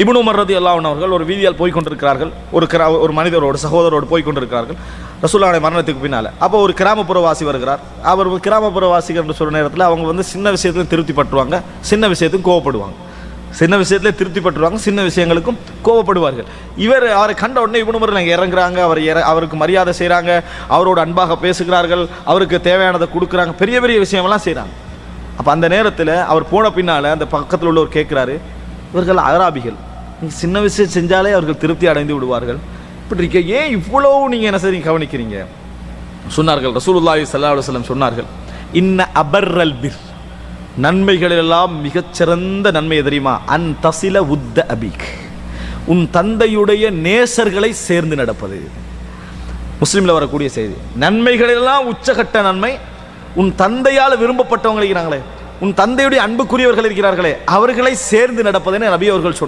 இப்னு Umar ரலியல்லாஹு அன்ஹு அவர்கள் ஒரு வீதியால் போய் கொண்டிருக்கிறார்கள். ஒரு மனிதரோடு சகோதரோடு போய் கொண்டிருக்கிறார்கள் ரசூலுல்லாஹ்வுடைய மரணத்துக்கு பின்னால். அப்போ ஒரு கிராமப்புறவாசி வருகிறார். அவர் கிராமப்புறவாசிகள் என்று சொல்கிற நேரத்தில் அவங்க சின்ன விஷயத்துலையும் திருப்தி பட்டுருவாங்க, சின்ன விஷயத்துக்கும் கோவப்படுவாங்க. சின்ன விஷயத்துல திருப்தி பட்டுருவாங்க, சின்ன விஷயங்களுக்கும் கோவப்படுவார்கள். அவரை கண்ட உடனே இப்னு உமர் இறங்குறாங்க, அவருக்கு மரியாதை செய்கிறாங்க, அவரோட அன்பாக பேசுகிறார்கள், அவருக்கு தேவையானதை கொடுக்குறாங்க, பெரிய பெரிய விஷயமெல்லாம் செய்கிறாங்க. அப்போ அந்த நேரத்தில் அவர் போன பின்னால் அந்த பக்கத்தில் உள்ளவர் கேட்குறாரு, இவர்கள் அராபிகள், நீங்கள் சின்ன விஷயம் செஞ்சாலே அவர்கள் திருப்தி அடைந்து விடுவார்கள், இப்படி இருக்க ஏன் இவ்வளவு நீங்கள் என்ன சரி கவனிக்கிறீங்க? சொன்னார்கள் ரசூலுல்லாஹி ஸல்லல்லாஹு அலைஹி வஸல்லம் சொன்னார்கள், இன்ன அபர்ரல் பிர், நன்மைகளெல்லாம் மிகச்சிறந்த நன்மை தெரியுமா? அன் தசில உத்த அபிக், உன் தந்தையுடைய நேசர்களை சேர்ந்து நடப்பது. முஸ்லிம்ல வரக்கூடிய செய்தி. நன்மைகளெல்லாம் உச்சகட்ட நன்மை உன் தந்தையால் விரும்பப்பட்டவங்க இருக்கிறாங்களே, உன் தந்தையுடைய அன்புக்குரியவர்கள் இருக்கிறார்களே, அவர்களை சேர்ந்து நடப்பதுன்னு நபி அவர்கள் சொன்னார்.